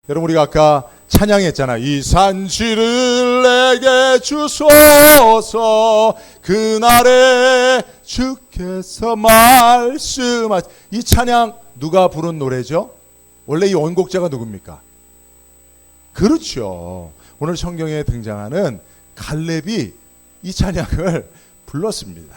여러분 우리가 아까 찬양했잖아. 이 산지를 내게 주소서 그날에 주께서 말씀하. 이 찬양 누가 부른 노래죠? 원래 이 원곡자가 누굽니까? 그렇죠. 오늘 성경에 등장하는 갈렙이 이 찬양을 불렀습니다.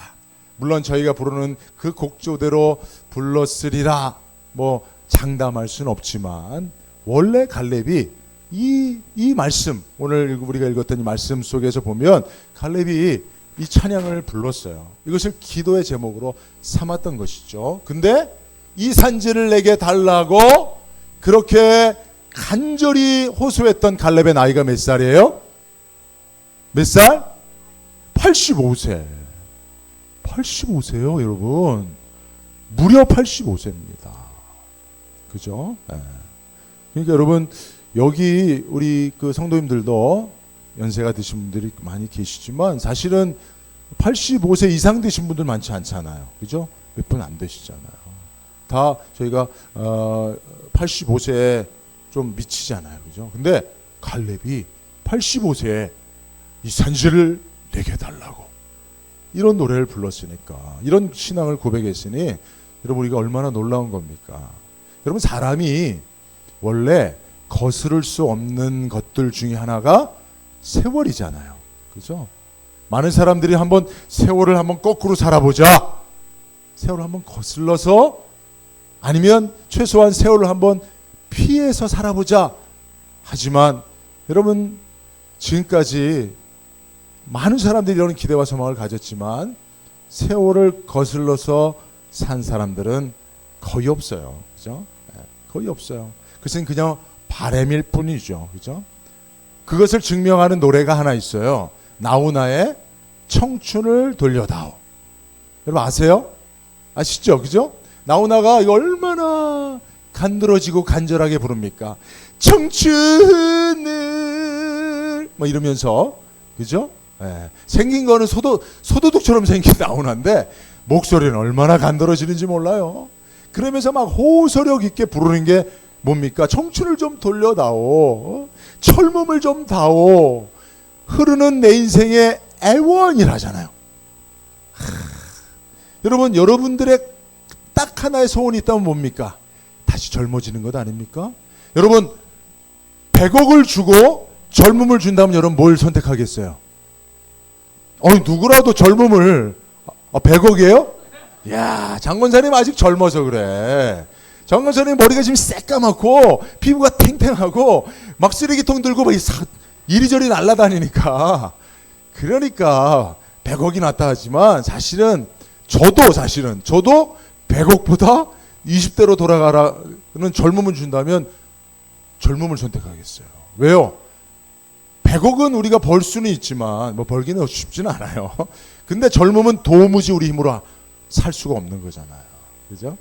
물론 저희가 부르는 그 곡조대로 불렀으리라 뭐 장담할 수는 없지만 원래 갈렙이 이 말씀, 오늘 우리가 읽었던 이 말씀 속에서 보면 갈렙이 이 찬양을 불렀어요. 이것을 기도의 제목으로 삼았던 것이죠. 근데 이 산지를 내게 달라고 그렇게 간절히 호소했던 갈렙의 나이가 몇 살이에요? 몇 살? 85세. 85세요, 여러분. 무려 85세입니다. 그죠? 네. 그러니까 여러분, 여기 우리 그 성도님들도 연세가 드신 분들이 많이 계시지만 사실은 85세 이상 되신 분들 많지 않잖아요. 그죠? 몇 분 안 되시잖아요. 다 저희가 85세에 좀 미치잖아요. 그죠? 근데 갈렙이 85세에 이 산지를 내게 달라고 이런 노래를 불렀으니까, 이런 신앙을 고백했으니 여러분 우리가 얼마나 놀라운 겁니까? 여러분 사람이 원래 거스를 수 없는 것들 중에 하나가 세월이잖아요. 그죠? 많은 사람들이 한번 세월을 한번 거꾸로 살아보자. 세월을 한번 거슬러서 아니면 최소한 세월을 한번 피해서 살아보자. 하지만 여러분 지금까지 많은 사람들이 이런 기대와 소망을 가졌지만 세월을 거슬러서 산 사람들은 거의 없어요. 그죠? 거의 없어요. 그것은 그냥 바램일 뿐이죠. 그죠? 그것을 증명하는 노래가 하나 있어요. 나훈아의 청춘을 돌려다오. 여러분 아세요? 아시죠? 그죠? 나훈아가 이거 얼마나 간드러지고 간절하게 부릅니까? 청춘을 뭐 이러면서, 그죠? 생긴 거는 소도둑처럼 생긴 나훈아인데 목소리는 얼마나 간드러지는지 몰라요. 그러면서 막 호소력 있게 부르는 게 뭡니까? 청춘을 좀 돌려다오. 철몸을 좀 다오. 흐르는 내 인생의 애원이라잖아요. 여러분, 여러분들의 딱 하나의 소원이 있다면 뭡니까? 다시 젊어지는 것 아닙니까? 여러분, 100억을 주고 젊음을 준다면 여러분 뭘 선택하겠어요? 누구라도 젊음을 100억이에요? 야, 장건사님 아직 젊어서 그래. 장건사님 머리가 지금 새까맣고 피부가 탱탱하고 막 쓰레기통 들고 막 이리저리 날아다니니까. 그러니까 100억이 낫다 하지만 사실은 저도 100억보다 20대로 돌아가라는 젊음을 준다면 젊음을 선택하겠어요. 왜요? 100억은 우리가 벌 수는 있지만 뭐 벌기는 쉽지는 않아요. 근데 젊음은 도무지 우리 힘으로 살 수가 없는 거잖아요. 그죠?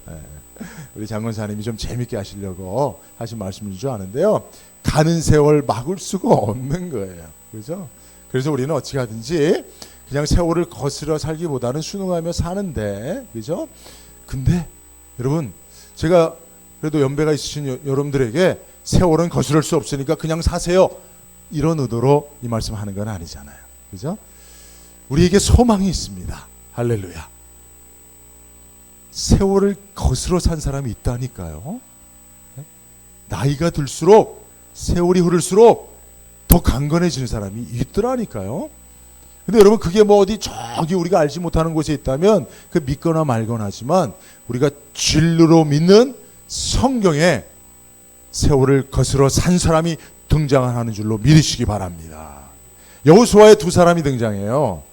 우리 장건사님이 좀 재밌게 하시려고 하신 말씀인 줄 아는데요. 가는 세월 막을 수가 없는 거예요. 그죠? 그래서 우리는 어찌 하든지 그냥 세월을 거스려 살기보다는 순응하며 사는데, 그죠? 근데 여러분, 제가 그래도 연배가 있으신 여러분들에게 세월은 거스를 수 없으니까 그냥 사세요, 이런 의도로 이 말씀하는 건 아니잖아요. 그죠? 우리에게 소망이 있습니다. 할렐루야. 세월을 거스러 산 사람이 있다니까요. 나이가 들수록 세월이 흐를수록 더 강건해지는 사람이 있더라니까요. 근데 여러분 그게 뭐 어디 저기 우리가 알지 못하는 곳에 있다면 그 믿거나 말거나 하지만 우리가 진리로 믿는 성경에 세월을 거스러 산 사람이 등장하는 줄로 믿으시기 바랍니다. 여호수아의 두 사람이 등장해요.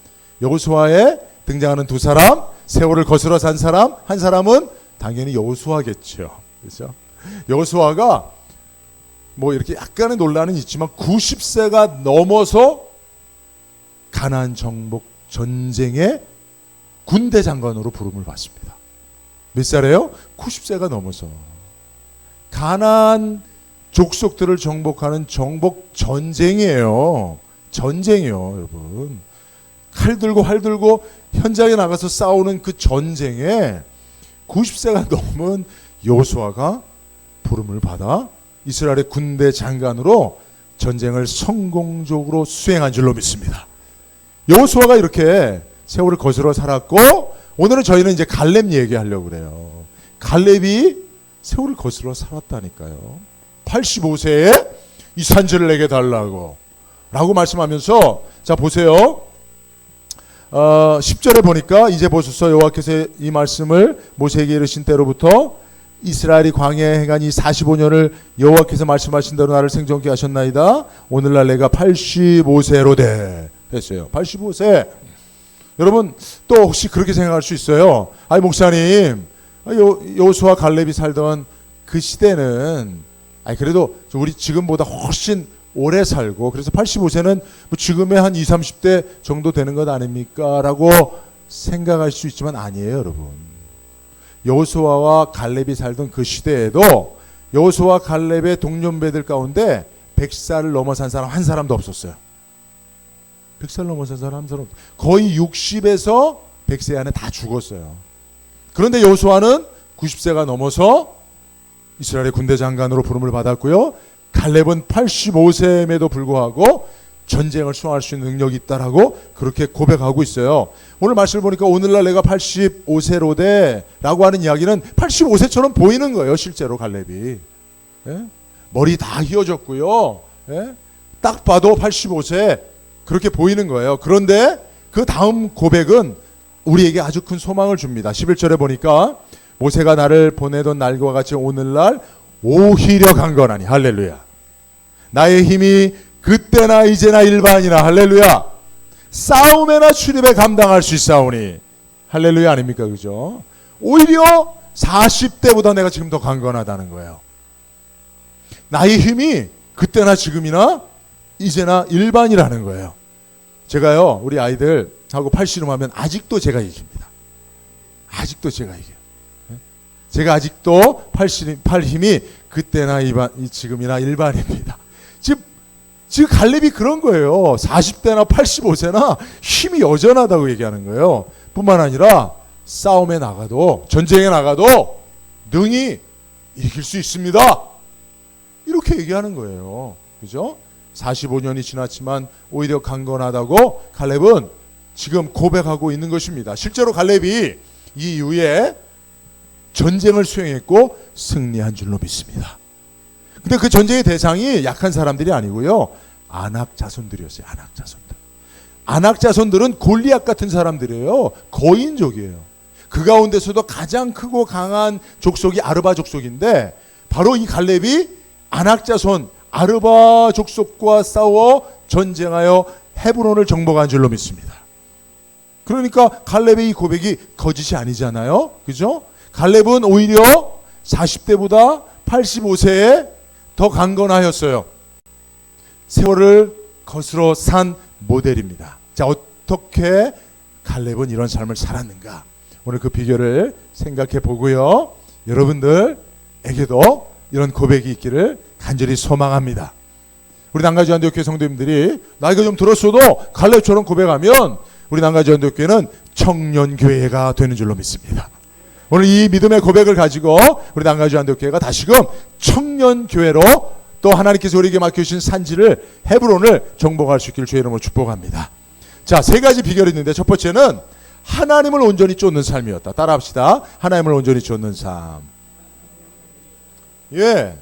여호수아에 등장하는 두 사람, 세월을 거스러 산 사람, 한 사람은 당연히 여호수아겠죠. 그렇죠? 여호수아가 뭐 이렇게 약간의 논란은 있지만 90세가 넘어서 가나안 정복 전쟁의 군대 장관으로 부름을 받습니다. 몇 살이에요? 90세가 넘어서 가나안 족속들을 정복하는 정복 전쟁이에요. 전쟁이요, 여러분. 칼 들고 활 들고 현장에 나가서 싸우는 그 전쟁에 90세가 넘은 여호수아가 부름을 받아 이스라엘의 군대 장관으로 전쟁을 성공적으로 수행한 줄로 믿습니다. 여호수아가 이렇게 세월을 거스러 살았고, 오늘은 저희는 이제 갈렙 얘기하려고 그래요. 갈렙이 세월을 거스러 살았다니까요. 85세에 이 산지를 내게 달라고 라고 말씀하면서, 자 보세요. 10절에 보니까 이제 보소서 여호와께서 이 말씀을 모세에게 이르신 때로부터 이스라엘이 광야에 행한 이 45년을 여호와께서 말씀하신 대로 나를 생존케 하셨나이다. 오늘날 내가 85세로 돼 했어요. 85세. 여러분 또 혹시 그렇게 생각할 수 있어요. 아니 목사님, 여호수아 갈렙이 살던 그 시대는 그래도 우리 지금보다 훨씬 오래 살고, 그래서 85세는 뭐 지금의 한 20, 30대 정도 되는 것 아닙니까? 라고 생각할 수 있지만 아니에요, 여러분. 여호수아와 갈렙이 살던 그 시대에도 여호수아 갈렙의 동년배들 가운데 100살을 넘어산 사람 한 사람도 없었어요. 100살 넘어산 사람 한 사람, 거의 60에서 100세 안에 다 죽었어요. 그런데 여호수아는 90세가 넘어서 이스라엘의 군대 장관으로 부름을 받았고요. 갈렙은 85세임에도 불구하고 전쟁을 수행할 수 있는 능력이 있다라고 그렇게 고백하고 있어요. 오늘 말씀을 보니까 오늘날 내가 85세로 돼 라고 하는 이야기는 85세처럼 보이는 거예요. 실제로 갈렙이. 예? 머리 다 휘어졌고요. 예? 딱 봐도 85세 그렇게 보이는 거예요. 그런데 그 다음 고백은 우리에게 아주 큰 소망을 줍니다. 11절에 보니까 모세가 나를 보내던 날과 같이 오늘날 오히려 강건하니, 할렐루야. 나의 힘이 그때나 이제나 일반이나, 할렐루야. 싸움에나 출입에 감당할 수 있사오니, 할렐루야 아닙니까? 그죠? 오히려 40대보다 내가 지금 더 강건하다는 거예요. 나의 힘이 그때나 지금이나 이제나 일반이라는 거예요. 제가요, 우리 아이들하고 팔씨름하면 아직도 제가 이깁니다. 아직도 제가 이겨요. 제가 아직도 팔 힘이 그때나 지금이나 일반입니다. 지금 갈렙이 그런 거예요. 40대나 85세나 힘이 여전하다고 얘기하는 거예요. 뿐만 아니라 싸움에 나가도, 전쟁에 나가도 능히 이길 수 있습니다. 이렇게 얘기하는 거예요. 그죠? 45년이 지났지만 오히려 강건하다고 갈렙은 지금 고백하고 있는 것입니다. 실제로 갈렙이 이 이후에 전쟁을 수행했고 승리한 줄로 믿습니다. 근데 그 전쟁의 대상이 약한 사람들이 아니고요, 아낙 자손들이었어요. 아낙 자손들. 아낙 자손들은 골리앗 같은 사람들이에요. 거인족이에요. 그 가운데서도 가장 크고 강한 족속이 아르바 족속인데, 바로 이 갈렙이 아낙 자손 아르바 족속과 싸워 전쟁하여 헤브론을 정복한 줄로 믿습니다. 그러니까 갈렙의 이 고백이 거짓이 아니잖아요. 그죠? 갈렙은 오히려 40대보다 85세에 더 강건하였어요. 세월을 거스러 산 모델입니다. 자, 어떻게 갈렙은 이런 삶을 살았는가? 오늘 그 비결을 생각해 보고요, 여러분들에게도 이런 고백이 있기를 간절히 소망합니다. 우리 남가주 안디옥교회 성도님들이 나이가 좀 들었어도 갈렙처럼 고백하면 우리 남가주 안디옥교회는 청년교회가 되는 줄로 믿습니다. 오늘 이 믿음의 고백을 가지고 우리 남가주 안디옥교회가 다시금 청년교회로 또 하나님께서 우리에게 맡겨주신 산지를 헤브론을 정복할 수 있기를 주의 이름으로 축복합니다. 자, 세 가지 비결이 있는데, 첫 번째는 하나님을 온전히 쫓는 삶이었다. 따라합시다. 하나님을 온전히 쫓는 삶. 예,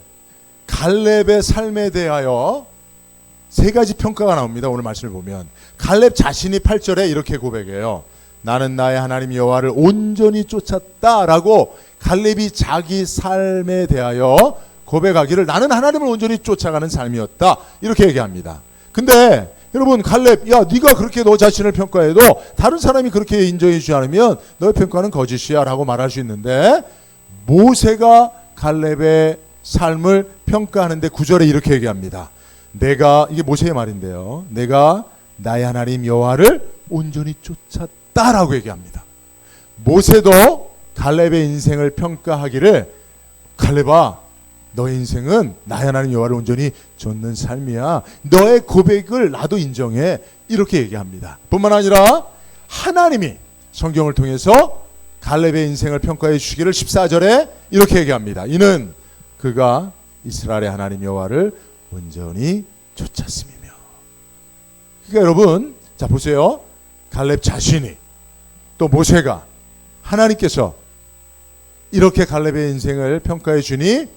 갈렙의 삶에 대하여 세 가지 평가가 나옵니다. 오늘 말씀을 보면 갈렙 자신이 8절에 이렇게 고백해요. 나는 나의 하나님 여호와를 온전히 쫓았다라고 갈렙이 자기 삶에 대하여 고백하기를, 나는 하나님을 온전히 쫓아가는 삶이었다, 이렇게 얘기합니다. 근데 여러분, 갈렙, 야, 네가 그렇게 너 자신을 평가해도 다른 사람이 그렇게 인정해 주지 않으면 너의 평가는 거짓이야 라고 말할 수 있는데, 모세가 갈렙의 삶을 평가하는데 9절에 이렇게 얘기합니다. 이게 모세의 말인데요, 내가 나의 하나님 여호와를 온전히 쫓았다라고 얘기합니다. 모세도 갈렙의 인생을 평가하기를, 갈렙아, 너의 인생은 나의 하나님 여호와를 온전히 쫓는 삶이야. 너의 고백을 나도 인정해. 이렇게 얘기합니다. 뿐만 아니라 하나님이 성경을 통해서 갈렙의 인생을 평가해 주시기를 14절에 이렇게 얘기합니다. 이는 그가 이스라엘의 하나님 여호와를 온전히 쫓았음이며. 그러니까 여러분, 자 보세요. 갈렙 자신이 또 모세가 하나님께서 이렇게 갈렙의 인생을 평가해 주니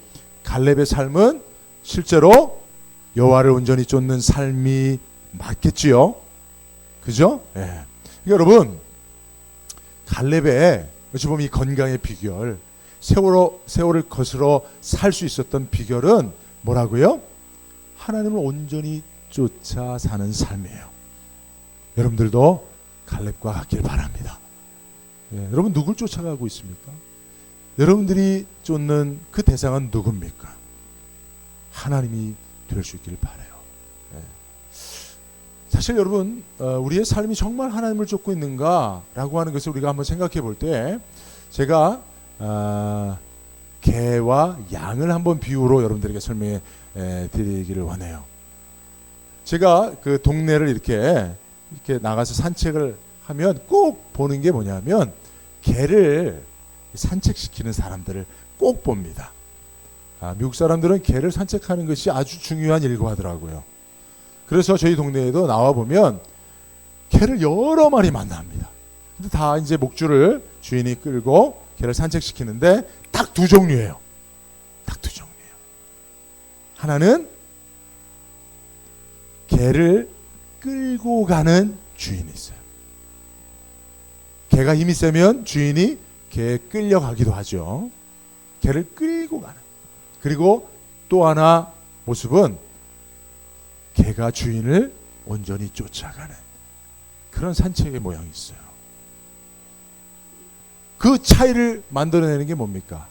갈렙의 삶은 실제로 여호와를 온전히 쫓는 삶이 맞겠지요. 그죠? 예. 그러니까 여러분, 갈렙의 어찌 보면 이 건강의 비결, 세월을 거스러 살 수 있었던 비결은 뭐라고요? 하나님을 온전히 쫓아 사는 삶이에요. 여러분들도 갈렙과 같길 바랍니다. 예, 여러분 누굴 쫓아가고 있습니까? 여러분들이 쫓는 그 대상은 누굽니까? 하나님이 될 수 있길 바라요. 예. 사실 여러분, 우리의 삶이 정말 하나님을 쫓고 있는가라고 하는 것을 우리가 한번 생각해 볼 때, 제가 개와 양을 한번 비유로 여러분들에게 설명해 드리기를 원해요. 제가 그 동네를 이렇게 나가서 산책을 하면 꼭 보는 게 뭐냐면 개를 산책시키는 사람들을 꼭 봅니다. 미국 사람들은 개를 산책하는 것이 아주 중요한 일과 하더라고요. 그래서 저희 동네에도 나와 보면 개를 여러 마리 만납니다. 근데 다 이제 목줄을 주인이 끌고 개를 산책시키는데 딱 두 종류예요. 딱 두 종류예요. 하나는 개를 끌고 가는 주인이 있어요. 개가 힘이 세면 주인이 개에 끌려가기도 하죠. 개를 끌고 가는. 그리고 또 하나 모습은 개가 주인을 온전히 쫓아가는 그런 산책의 모양이 있어요. 그 차이를 만들어내는 게 뭡니까?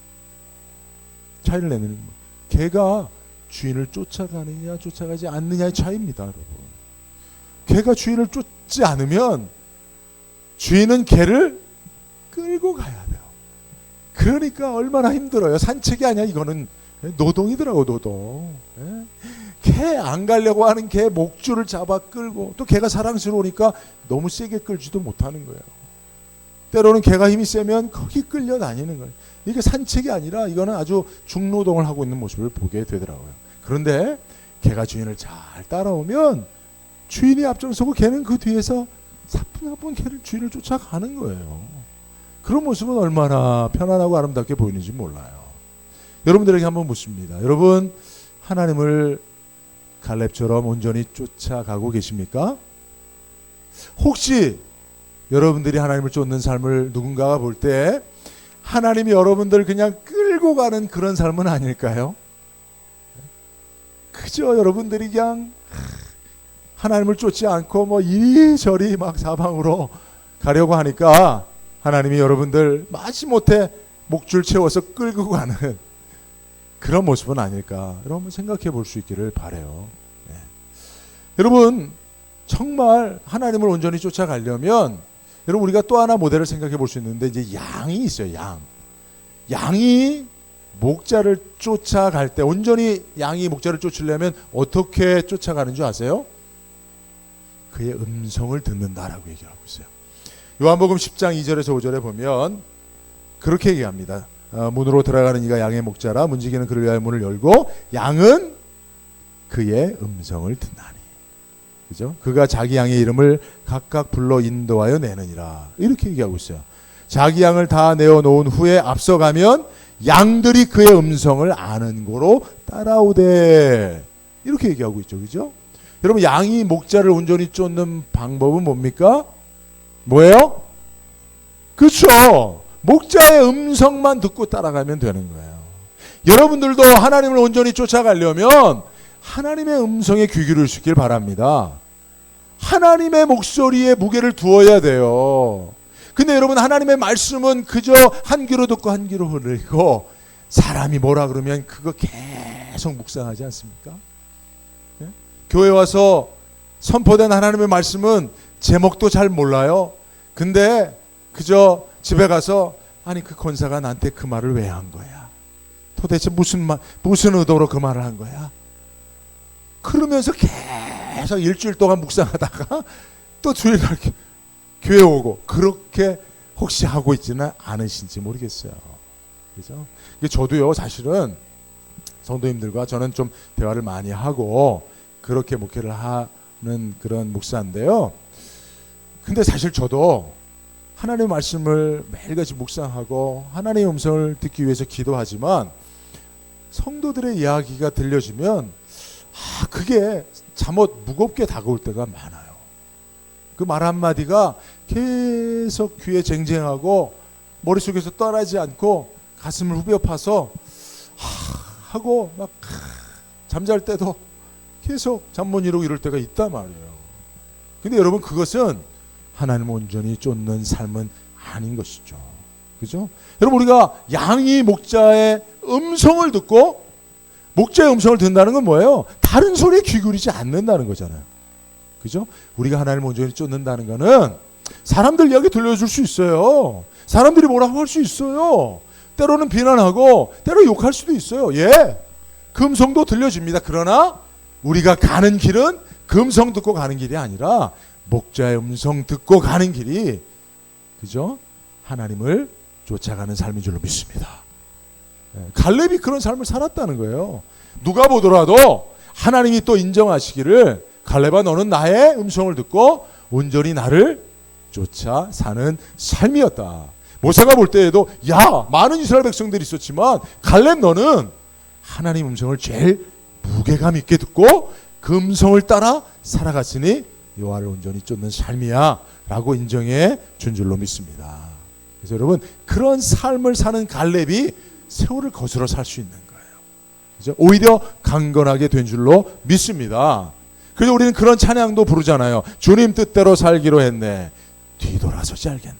차이를 내는 거. 개가 주인을 쫓아가느냐 쫓아가지 않느냐의 차이입니다, 여러분. 개가 주인을 쫓지 않으면 주인은 개를 끌고 가야 돼요. 그러니까 얼마나 힘들어요. 산책이 아니야, 이거는 노동이더라고, 노동. 개 안 가려고 하는 개 목줄을 잡아 끌고, 또 개가 사랑스러우니까 너무 세게 끌지도 못하는 거예요. 때로는 개가 힘이 세면 거기 끌려 다니는 거예요. 이게 산책이 아니라 이거는 아주 중노동을 하고 있는 모습을 보게 되더라고요. 그런데 개가 주인을 잘 따라오면 주인이 앞장서고 개는 그 뒤에서 사뿐사뿐 개를 주인을 쫓아가는 거예요. 그런 모습은 얼마나 편안하고 아름답게 보이는지 몰라요. 여러분들에게 한번 묻습니다. 여러분, 하나님을 갈렙처럼 온전히 쫓아가고 계십니까? 혹시 여러분들이 하나님을 쫓는 삶을 누군가가 볼 때 하나님이 여러분들 그냥 끌고 가는 그런 삶은 아닐까요? 그저 여러분들이 그냥 하나님을 쫓지 않고 뭐 이리저리 막 사방으로 가려고 하니까 하나님이 여러분들 마지못해 목줄 채워서 끌고 가는 그런 모습은 아닐까, 여러분 생각해 볼 수 있기를 바라요. 네. 여러분, 정말 하나님을 온전히 쫓아가려면 여러분, 우리가 또 하나 모델을 생각해 볼 수 있는데, 이제 양이 있어요. 양이 목자를 쫓아갈 때, 온전히 양이 목자를 쫓으려면 어떻게 쫓아가는 줄 아세요? 그의 음성을 듣는다라고 얘기하고 있어요. 요한복음 10장 2절에서 5절에 보면 그렇게 얘기합니다. 문으로 들어가는 이가 양의 목자라, 문지기는 그를 위하여 문을 열고 양은 그의 음성을 듣나니. 그죠? 그가 자기 양의 이름을 각각 불러 인도하여 내느니라. 이렇게 얘기하고 있어요. 자기 양을 다 내어 놓은 후에 앞서가면 양들이 그의 음성을 아는 고로 따라오되. 이렇게 얘기하고 있죠. 그죠? 여러분, 양이 목자를 온전히 쫓는 방법은 뭡니까? 뭐예요? 그렇죠. 목자의 음성만 듣고 따라가면 되는 거예요. 여러분들도 하나님을 온전히 쫓아가려면 하나님의 음성에 귀 기울일 수 있길 바랍니다. 하나님의 목소리에 무게를 두어야 돼요. 근데 여러분, 하나님의 말씀은 그저 한 귀로 듣고 한 귀로 흘리고 사람이 뭐라 그러면 그거 계속 묵상하지 않습니까? 네? 교회 와서 선포된 하나님의 말씀은 제목도 잘 몰라요. 근데 그저 집에 가서 아니 그 권사가 나한테 그 말을 왜 한 거야? 도대체 무슨 의도로 그 말을 한 거야? 그러면서 계속 일주일 동안 묵상하다가 또 주일날 교회 오고, 그렇게 혹시 하고 있지는 않으신지 모르겠어요. 그죠? 저도요, 사실은 성도님들과 저는 좀 대화를 많이 하고 그렇게 목회를 하는 그런 목사인데요. 근데 사실 저도 하나님의 말씀을 매일같이 묵상하고 하나님의 음성을 듣기 위해서 기도하지만 성도들의 이야기가 들려지면 그게 잠옷 무겁게 다가올 때가 많아요. 그 말 한마디가 계속 귀에 쟁쟁하고 머릿속에서 떠나지 않고 가슴을 후벼 파서 하고 막 잠잘 때도 계속 잠 못 이루고 이럴 때가 있단 말이에요. 근데 여러분, 그것은 하나님을 온전히 쫓는 삶은 아닌 것이죠. 그죠? 여러분, 우리가 양이 목자의 음성을 듣고, 목자의 음성을 듣는다는 건 뭐예요? 다른 소리에 귀 기울이지 않는다는 거잖아요. 그죠? 우리가 하나님을 온전히 쫓는다는 거는 사람들 이야기 들려줄 수 있어요. 사람들이 뭐라고 할 수 있어요. 때로는 비난하고 때로 욕할 수도 있어요. 예, 그 음성도 들려집니다. 그러나 우리가 가는 길은 그 음성 듣고 가는 길이 아니라 목자의 음성 듣고 가는 길이, 그죠? 하나님을 쫓아가는 삶인 줄로 믿습니다. 갈렙이 그런 삶을 살았다는 거예요. 누가 보더라도 하나님이 또 인정하시기를, 갈렙아, 너는 나의 음성을 듣고 온전히 나를 쫓아 사는 삶이었다. 모세가 볼 때에도 많은 이스라엘 백성들이 있었지만 갈렙, 너는 하나님 음성을 제일 무게감 있게 듣고 그 음성을 따라 살아갔으니 여호와를 온전히 쫓는 삶이야 라고 인정해 준 줄로 믿습니다. 그래서 여러분, 그런 삶을 사는 갈렙이 세월을 거스러 살 수 있는 거예요. 그죠? 오히려 강건하게 된 줄로 믿습니다. 그래서 우리는 그런 찬양도 부르잖아요. 주님 뜻대로 살기로 했네, 뒤돌아서지 않겠네.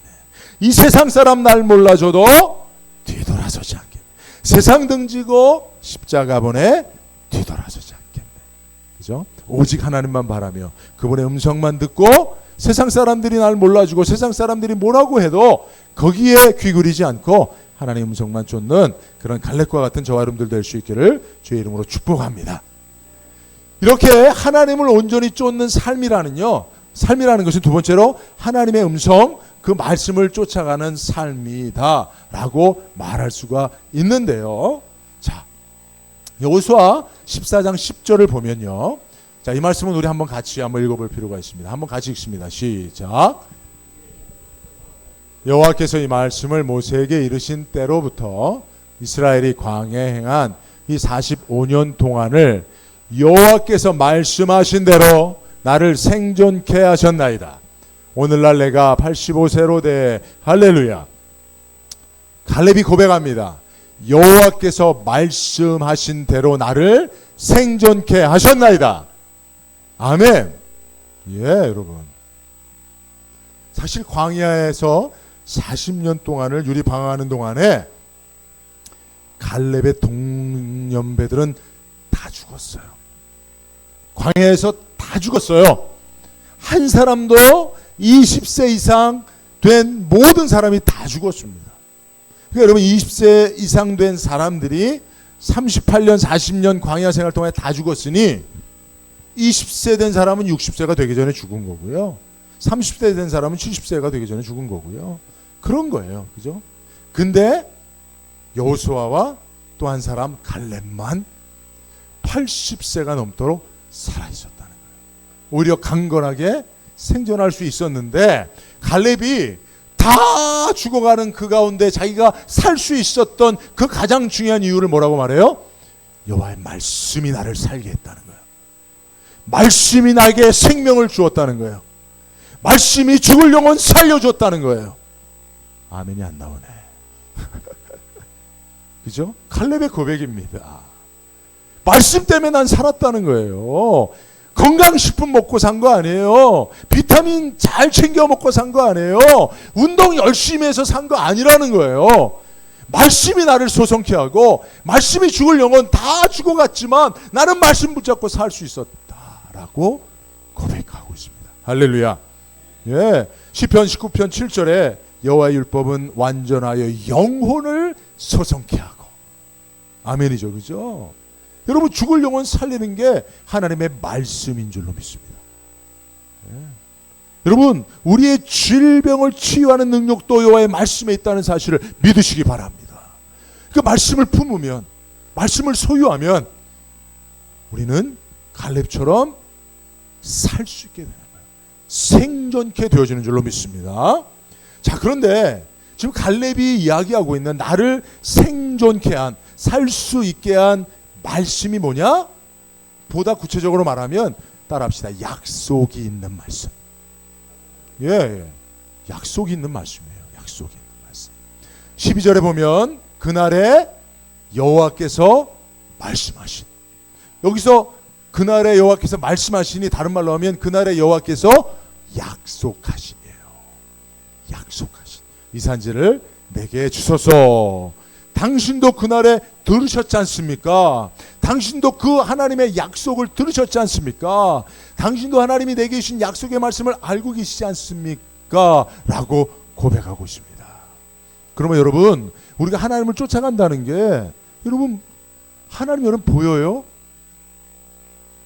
이 세상 사람 날 몰라줘도 뒤돌아서지 않겠네. 세상 등지고 십자가 보내 뒤돌아서지 않겠네. 그죠? 오직 하나님만 바라며 그분의 음성만 듣고, 세상 사람들이 날 몰라주고 세상 사람들이 뭐라고 해도 거기에 귀 기울이지 않고 하나님의 음성만 쫓는 그런 갈렙과 같은 저와 여러분들 될 수 있기를 주의 이름으로 축복합니다. 이렇게 하나님을 온전히 쫓는 삶이라는 것은 두 번째로 하나님의 음성, 그 말씀을 쫓아가는 삶이다라고 말할 수가 있는데요. 자, 여호수아 14장 10절을 보면요. 자, 이 말씀은 우리 한번 같이 읽어볼 필요가 있습니다. 한번 같이 읽습니다. 시작. 여호와께서 이 말씀을 모세에게 이르신 때로부터 이스라엘이 광야에 행한 이 45년 동안을 여호와께서 말씀하신 대로 나를 생존케 하셨나이다. 오늘날 내가 85세로 돼. 할렐루야. 갈렙이 고백합니다. 여호와께서 말씀하신 대로 나를 생존케 하셨나이다. 아멘. 예, 여러분. 사실 광야에서 40년 동안을 유리 방황하는 동안에 갈렙의 동년배들은 다 죽었어요. 광야에서 다 죽었어요. 한 사람도 20세 이상 된 모든 사람이 다 죽었습니다. 그러니까 여러분, 20세 이상 된 사람들이 38년 40년 광야 생활 동안에 다 죽었으니 20세 된 사람은 60세가 되기 전에 죽은 거고요. 30세 된 사람은 70세가 되기 전에 죽은 거고요. 그런 거예요. 그죠? 근데 여호수아와 또 한 사람 갈렙만 80세가 넘도록 살아있었다는 거예요. 오히려 강건하게 생존할 수 있었는데, 갈렙이 다 죽어가는 그 가운데 자기가 살 수 있었던 그 가장 중요한 이유를 뭐라고 말해요? 여호와의 말씀이 나를 살게 했다는 거예요. 말씀이 나에게 생명을 주었다는 거예요. 말씀이 죽을 영혼 살려줬다는 거예요. 아멘이 안 나오네. 그죠? 갈렙의 고백입니다. 말씀 때문에 난 살았다는 거예요. 건강식품 먹고 산 거 아니에요. 비타민 잘 챙겨 먹고 산 거 아니에요. 운동 열심히 해서 산 거 아니라는 거예요. 말씀이 나를 소성케 하고, 말씀이 죽을 영혼 다 죽어갔지만 나는 말씀 붙잡고 살 수 있었다라고 고백하고 있습니다. 할렐루야. 예, 시편 19편 7절에 여호와의 율법은 완전하여 영혼을 소성케 하고. 아멘이죠, 그죠? 여러분, 죽을 영혼 살리는 게 하나님의 말씀인 줄로 믿습니다. 예. 여러분, 우리의 질병을 치유하는 능력도 여호와의 말씀에 있다는 사실을 믿으시기 바랍니다. 그 말씀을 품으면 말씀을 소유하면 우리는 갈렙처럼 살 수 있게 되는 거예요. 생존케 되어지는 줄로 믿습니다. 자, 그런데 지금 갈렙이 이야기하고 있는 나를 생존케 한, 살 수 있게 한 말씀이 뭐냐? 보다 구체적으로 말하면 따라합시다. 약속이 있는 말씀. 예. 약속이 있는 말씀이에요. 약속이 있는 말씀. 12절에 보면 그날에 여호와께서 말씀하신. 여기서 그날에 여호와께서 말씀하시니 다른 말로 하면 그날에 여호와께서 약속하시니에요. 약속하신. 이 산지를 내게 주소서. 당신도 그날에 들으셨지 않습니까? 당신도 그 하나님의 약속을 들으셨지 않습니까? 당신도 하나님이 내게 주신 약속의 말씀을 알고 계시지 않습니까? 라고 고백하고 있습니다. 그러면 여러분, 우리가 하나님을 쫓아간다는 게, 여러분, 하나님 여러분 보여요?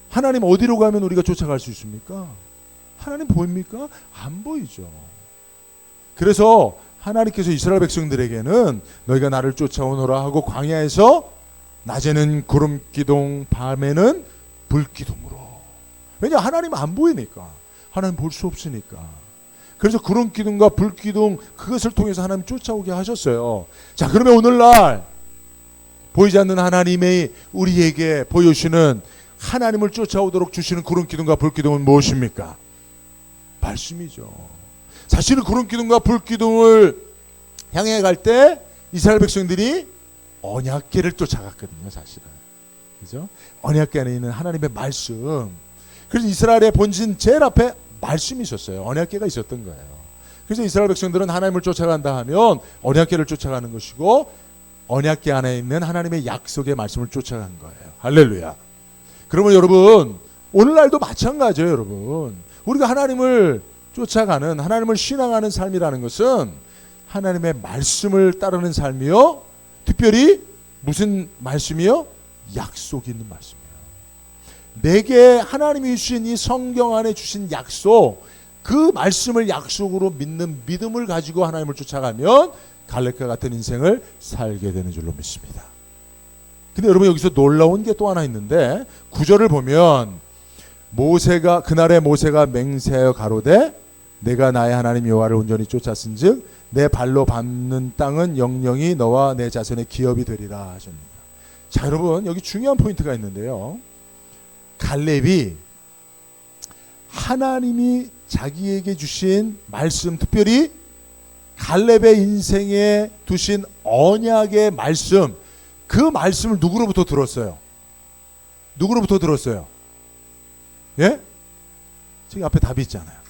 하나님 어디로 가면 우리가 쫓아갈 수 있습니까? 하나님 보입니까? 안 보이죠. 그래서 하나님께서 이스라엘 백성들에게는 너희가 나를 쫓아오노라 하고 광야에서 낮에는 구름 기둥, 밤에는 불 기둥으로. 왜냐? 하나님 안 보이니까. 하나님 볼 수 없으니까. 그래서 구름 기둥과 불 기둥, 그것을 통해서 하나님 쫓아오게 하셨어요. 자, 그러면 오늘날 보이지 않는 하나님의 우리에게 보여주시는, 하나님을 쫓아오도록 주시는 구름 기둥과 불 기둥은 무엇입니까? 말씀이죠. 사실은 구름 기둥과 불 기둥을 향해 갈 때 이스라엘 백성들이 언약궤를 쫓아갔거든요, 사실은. 그죠? 언약궤 안에 있는 하나님의 말씀. 그래서 이스라엘의 본진 제일 앞에 말씀이 있었어요. 언약궤가 있었던 거예요. 그래서 이스라엘 백성들은 하나님을 쫓아간다 하면 언약궤를 쫓아가는 것이고, 언약궤 안에 있는 하나님의 약속의 말씀을 쫓아간 거예요. 할렐루야. 그러면 여러분, 오늘날도 마찬가지예요, 여러분. 우리가 하나님을 쫓아가는, 하나님을 신앙하는 삶이라는 것은 하나님의 말씀을 따르는 삶이요, 특별히 무슨 말씀이요? 약속이 있는 말씀이에요. 내게 하나님이 주신 이 성경 안에 주신 약속, 그 말씀을 약속으로 믿는 믿음을 가지고 하나님을 쫓아가면 갈렙과 같은 인생을 살게 되는 줄로 믿습니다. 근데 여러분, 여기서 놀라운 게 또 하나 있는데, 9절을 보면 그날에 모세가 맹세하여 가로되 내가 나의 하나님 여호와를 온전히 쫓았은즉 내 발로 밟는 땅은 영영이 너와 내 자손의 기업이 되리라 하셨습니다. 자, 여러분, 여기 중요한 포인트가 있는데요. 갈렙이 하나님이 자기에게 주신 말씀, 특별히 갈렙의 인생에 두신 언약의 말씀, 그 말씀을 누구로부터 들었어요? 누구로부터 들었어요? 예? 지금 앞에 답이 있잖아요.